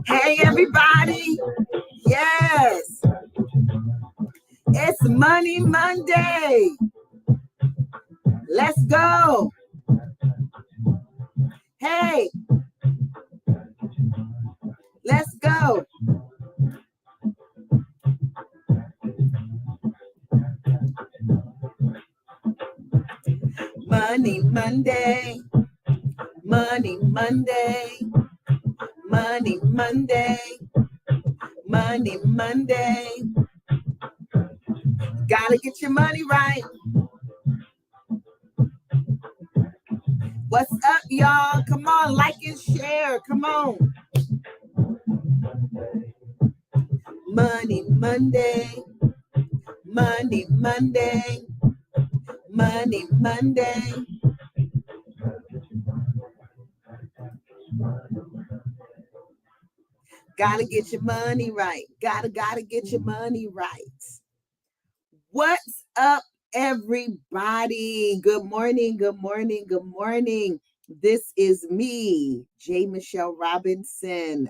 Hey, everybody. Yes. It's Money Monday. Let's go. Hey. Let's go. Money Monday. Money Monday. Money Monday. Money Monday. Gotta get your money right. What's up, y'all? Come on, like and share. Come on. Money Monday. Money Monday. Money Monday. Gotta get your money right. Gotta get your money right. What's up, everybody? Good morning, good morning, good morning. This is me, Michelle Robinson,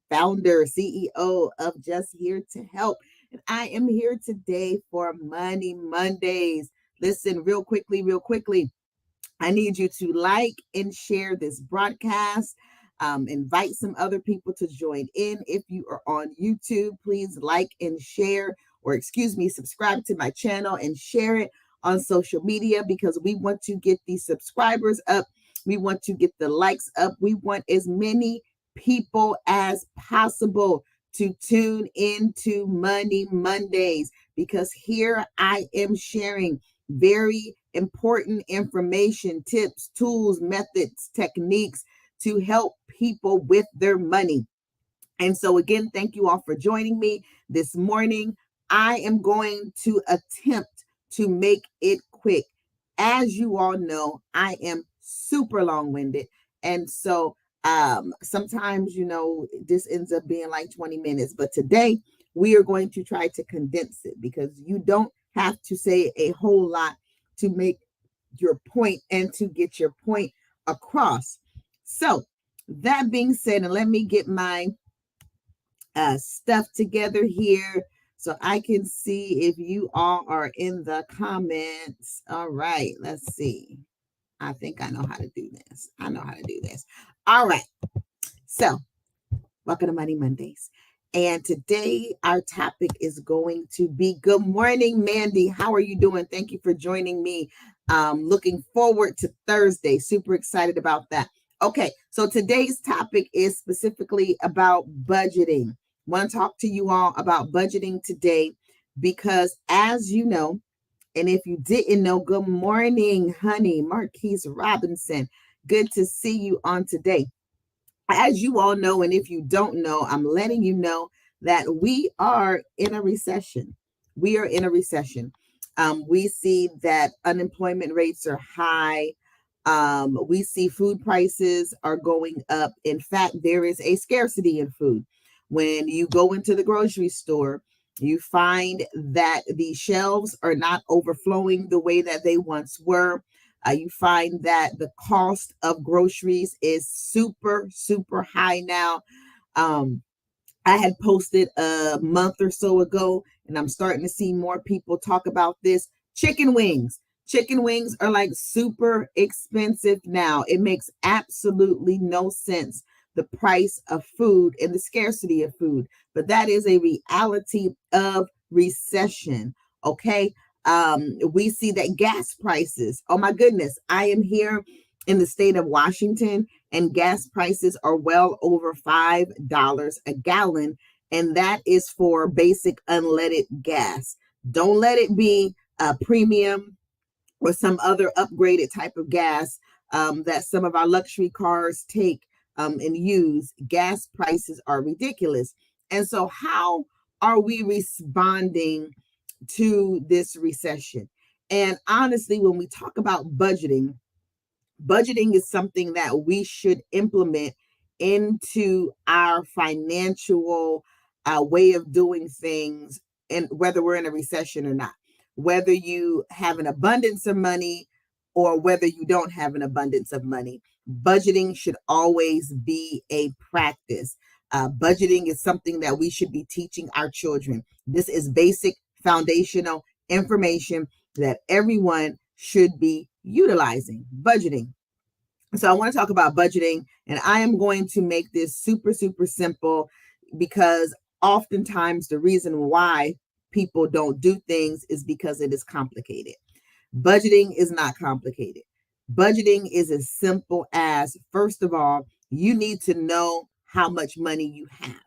founder, CEO of Just Here to Help. And I am here today for Money Mondays. Listen, real quickly. I need you to like and share this broadcast. Invite some other people to join in. If you are on YouTube, please like and share, or subscribe to my channel and share it on social media, because we want to get these subscribers up. We want to get the likes up. We want as many people as possible to tune into Money Mondays, because here I am sharing very important information, tips, tools, methods, techniques to help people with their money. And so again, thank you all for joining me this morning. I am going to attempt to make it quick. As you all know, I am super long-winded. And so sometimes, this ends up being like 20 minutes. But today we are going to try to condense it, because you don't have to say a whole lot to make your point and to get your point across. So that being said, and let me get my stuff together here so I can see if you all are in the comments. All right, let's see. I think I know how to do this. All right. So welcome to Money Mondays. And today our topic is going to be, good morning, Mandy. How are you doing? Thank you for joining me. Looking forward to Thursday. Super excited about that. Okay, so today's topic is specifically about budgeting. I want to talk to you all about budgeting today, because as you know, and if you didn't know, good morning, honey, Marquise Robinson. Good to see you on today. As you all know, and if you don't know, I'm letting you know that we are in a recession. We are in a recession. We see that unemployment rates are high. We see food prices are going up. In fact, there is a scarcity in food. When you go into the grocery store, you find that the shelves are not overflowing the way that they once were. You find that the cost of groceries is super, super high now. I had posted a month or so ago, and I'm starting to see more people talk about this. Chicken wings. Chicken wings are like super expensive now. It makes absolutely no sense the price of food and the scarcity of food. But that is a reality of recession. Okay. We see that gas prices, oh my goodness, I am here in the state of Washington, and gas prices are well over $5 a gallon. And that is for basic unleaded gas. Don't let it be a premium or some other upgraded type of gas that some of our luxury cars take and use. Gas prices are ridiculous. And so, how are we responding to this recession? And honestly, when we talk about budgeting is something that we should implement into our financial way of doing things, and whether we're in a recession or not, whether you have an abundance of money or whether you don't have an abundance of money, budgeting should always be a practice. Budgeting is something that we should be teaching our children. This is basic foundational information that everyone should be utilizing. Budgeting. So I want to talk about budgeting, and I am going to make this super, super simple, because oftentimes the reason why people don't do things is because it is complicated. Budgeting is not complicated. Budgeting is as simple as, first of all, you need to know how much money you have.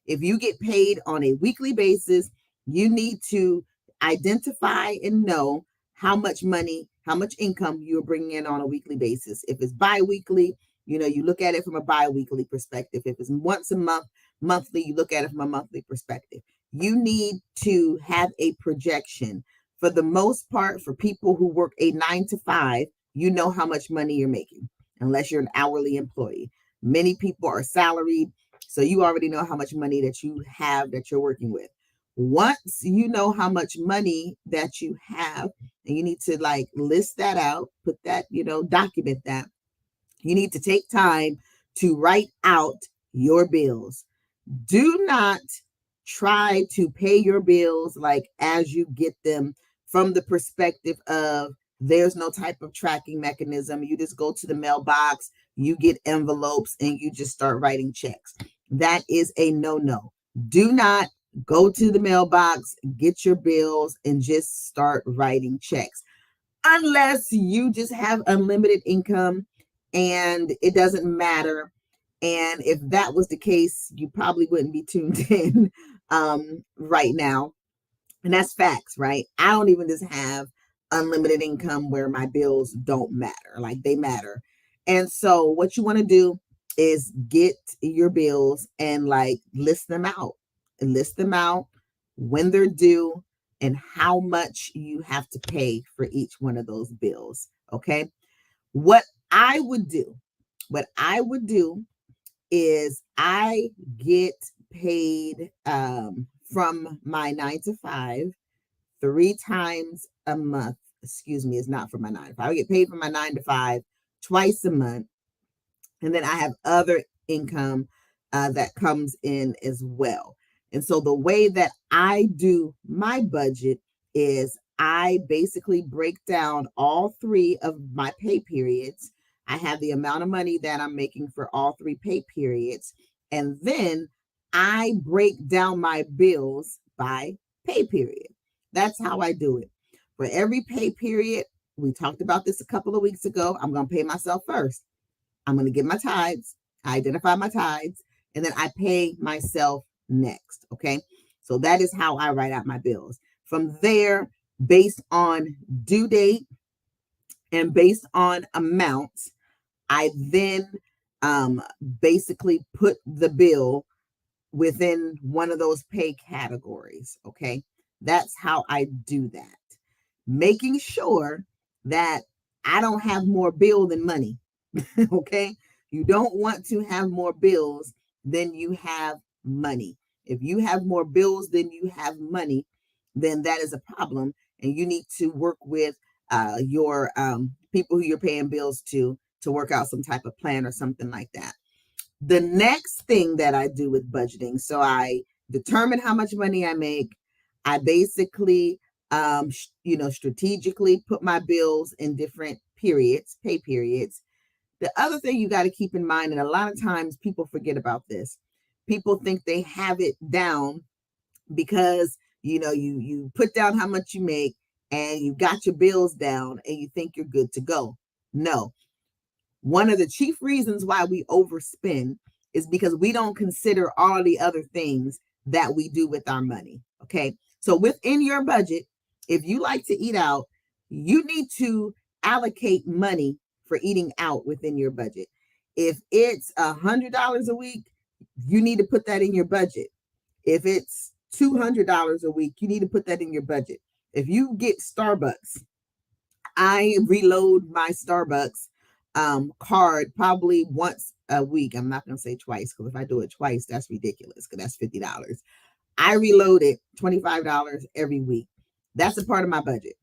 If you get paid on a weekly basis, you need to identify and know how much money, how much income you're bringing in on a weekly basis. If it's bi-weekly, you look at it from a bi-weekly perspective. If it's once a month, monthly, you look at it from a monthly perspective. You need to have a projection. For the most part, for people who work a 9 to 5, you know how much money you're making, unless you're an hourly employee. Many people are salaried, so you already know how much money that you have that you're working with. Once you know how much money that you have, and you need to list that out, put that, document that. You need to take time to write out your bills. Do not try to pay your bills as you get them, from the perspective of there's no type of tracking mechanism. You just go to the mailbox, you get envelopes, and you just start writing checks. That is a no-no. Do not go to the mailbox, get your bills, and just start writing checks. Unless you just have unlimited income and it doesn't matter. And if that was the case, you probably wouldn't be tuned in right now. And that's facts, right? I don't even just have unlimited income where my bills don't matter, they matter. And so what you want to do is get your bills and list them out. List them out, when they're due, and how much you have to pay for each one of those bills. Okay. What I would do, what I would do is I get paid from my 9 to 5 3 times a month. Excuse me, it's not from my 9 to 5. I get paid from my 9 to 5 twice a month. And then I have other income that comes in as well. And so the way that I do my budget is I basically break down all 3 of my pay periods. I have the amount of money that I'm making for all 3 pay periods. And then I break down my bills by pay period. That's how I do it. For every pay period, we talked about this a couple of weeks ago, I'm going to pay myself first. I'm going to get my tithes, I identify my tithes, and then I pay myself next. Okay. So that is how I write out my bills. From there, based on due date and based on amounts, I then basically put the bill within one of those pay categories. Okay. That's how I do that. Making sure that I don't have more bill than money. Okay. You don't want to have more bills than you have money. If you have more bills than you have money, then that is a problem. And you need to work with your people who you're paying bills to work out some type of plan or something like that. The next thing that I do with budgeting, so I determine how much money I make. I basically, strategically put my bills in different periods, pay periods. The other thing you got to keep in mind, and a lot of times people forget about this, people think they have it down because you put down how much you make and you got your bills down and you think you're good to go. No. One of the chief reasons why we overspend is because we don't consider all the other things that we do with our money. Okay. So within your budget, if you like to eat out, you need to allocate money for eating out within your budget. If it's $100 a week, you need to put that in your budget. If it's $200 a week, you need to put that in your budget. If you get Starbucks, I reload my Starbucks card probably once a week. I'm not going to say twice, because if I do it twice, that's ridiculous, because that's $50. I reload it $25 every week. That's a part of my budget.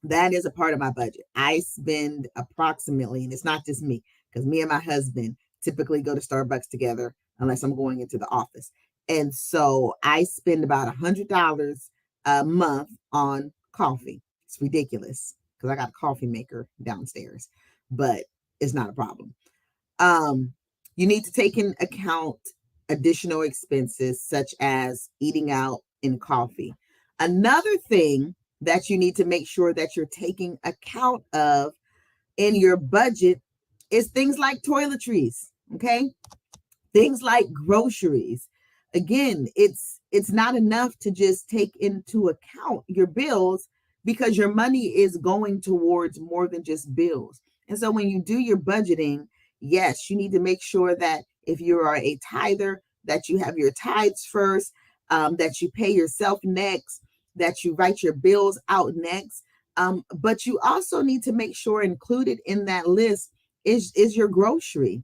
That is a part of my budget. I spend approximately, and it's not just me, because me and my husband typically go to Starbucks together unless I'm going into the office. And so I spend about $100 a month on coffee. It's ridiculous because I got a coffee maker downstairs, but it's not a problem. You need to take into account additional expenses such as eating out and coffee. Another thing that you need to make sure that you're taking account of in your budget is things like toiletries, okay? Things like groceries. Again, it's not enough to just take into account your bills, because your money is going towards more than just bills. And so when you do your budgeting, yes, you need to make sure that if you are a tither, that you have your tithes first, that you pay yourself next, that you write your bills out next. But you also need to make sure included in that list is your grocery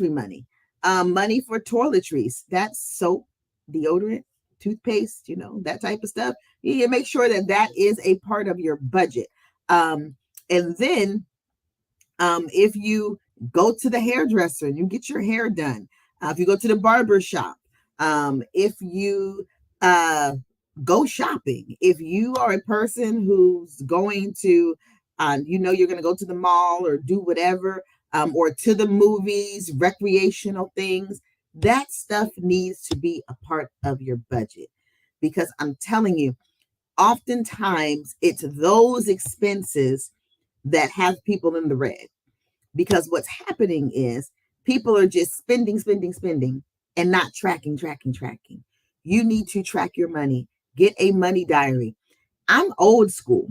money. Money for toiletries, that's soap, deodorant, toothpaste, that type of stuff. You need to make sure that that is a part of your budget. And then if you go to the hairdresser and you get your hair done, if you go to the barber shop, if you go shopping, if you are a person who's going to, you're going to go to the mall or do whatever, or to the movies, recreational things, that stuff needs to be a part of your budget. Because I'm telling you, oftentimes it's those expenses that have people in the red. Because what's happening is people are just spending, and not tracking. You need to track your money. Get a money diary. I'm old school.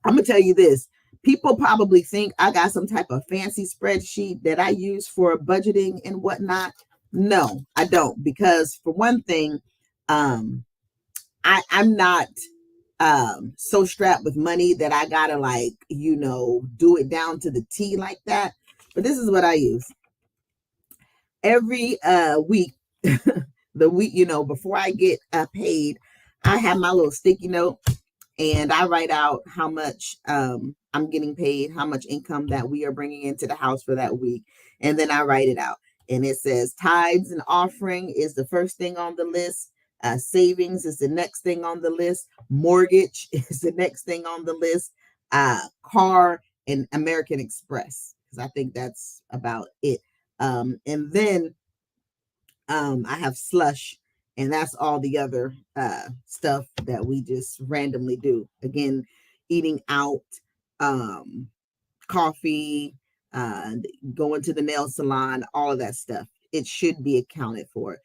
I'm going to tell you this. People probably think I got some type of fancy spreadsheet that I use for budgeting and whatnot. No, I don't. Because for one thing, I'm not so strapped with money that I gotta do it down to the T like that. But this is what I use. Every week, the week, before I get paid, I have my little sticky note and I write out how much I'm getting paid, how much income that we are bringing into the house for that week. And then I write it out. And it says tithes and offering is the first thing on the list. Savings is the next thing on the list. Mortgage is the next thing on the list. Car and American Express, because I think that's about it. And then I have slush, and that's all the other stuff that we just randomly do. Again, eating out, coffee, going to the nail salon, all of that stuff. It should be accounted for.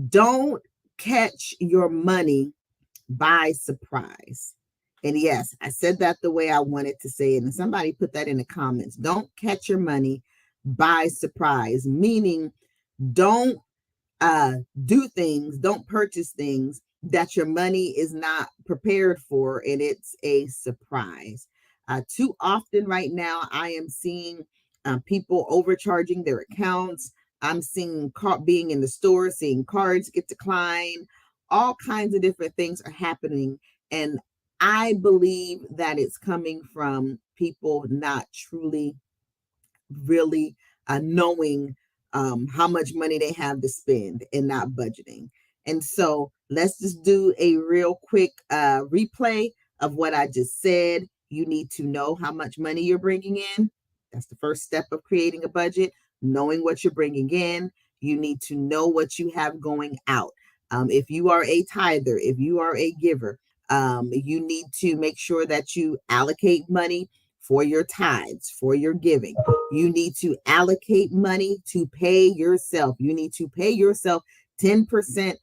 Don't catch your money by surprise. And yes, I said that the way I wanted to say it. And somebody put that in the comments. Don't catch your money by surprise, meaning don't do things, don't purchase things that your money is not prepared for and it's a surprise. Too often right now, I am seeing people overcharging their accounts. I'm seeing being in the store, seeing cards get declined. All kinds of different things are happening. And I believe that it's coming from people not truly, really knowing how much money they have to spend and not budgeting. And so let's just do a real quick replay of what I just said. You need to know how much money you're bringing in. That's the first step of creating a budget, knowing what you're bringing in. You need to know what you have going out. If you are a tither, if you are a giver, you need to make sure that you allocate money for your tithes, for your giving. You need to allocate money to pay yourself. You need to pay yourself 10%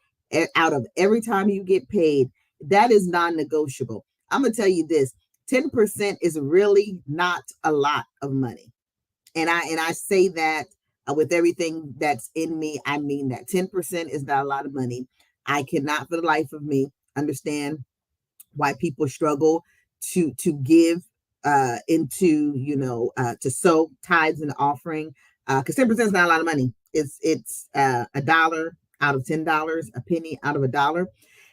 out of every time you get paid. That is non-negotiable. I'm going to tell you this, 10% is really not a lot of money. And I say that with everything that's in me. I mean that 10% is not a lot of money. I cannot for the life of me understand why people struggle to give into, to sow tithes and offering, because 10% is not a lot of money. It's a dollar out of $10, a penny out of a dollar.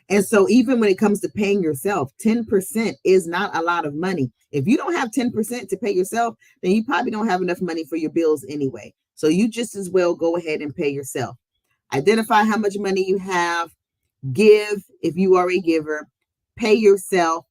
And so even when it comes to paying yourself, 10% is not a lot of money. If you don't have 10% to pay yourself, then you probably don't have enough money for your bills anyway. So you just as well go ahead and pay yourself. Identify how much money you have, give if you are a giver, pay yourself,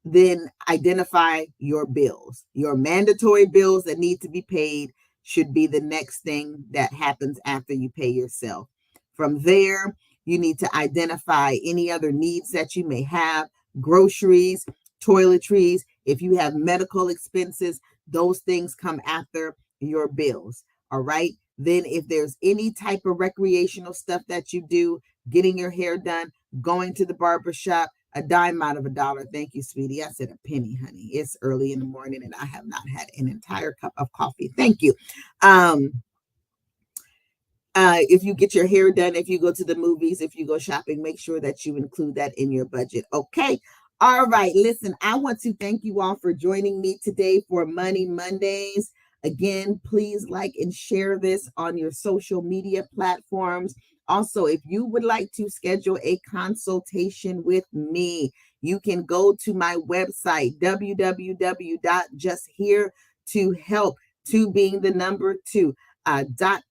then identify your bills. Your mandatory bills that need to be paid should be the next thing that happens after you pay yourself. From there, you need to identify any other needs that you may have, groceries, toiletries. If you have medical expenses, those things come after your bills. All right. Then if there's any type of recreational stuff that you do, getting your hair done, going to the barber shop, a dime out of a dollar. Thank you, sweetie. I said a penny, honey. It's early in the morning and I have not had an entire cup of coffee. Thank you. If you get your hair done, if you go to the movies, if you go shopping, make sure that you include that in your budget. Okay. All right. Listen, I want to thank you all for joining me today for Money Mondays. Again, please like and share this on your social media platforms. Also, if you would like to schedule a consultation with me, you can go to my website, www.justheretohelp, 2 being the number 2,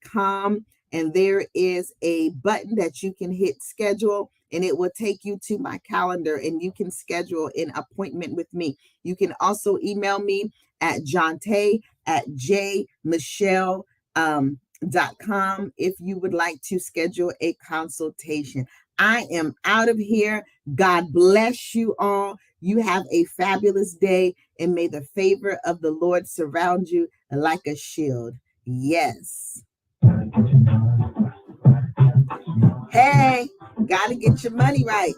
.com. And there is a button that you can hit schedule, and it will take you to my calendar and you can schedule an appointment with me. You can also email me at jonte@jmichelle.com if you would like to schedule a consultation. I am out of here. God bless you all. You have a fabulous day, and may the favor of the Lord surround you like a shield. Yes. Hey, gotta get your money right.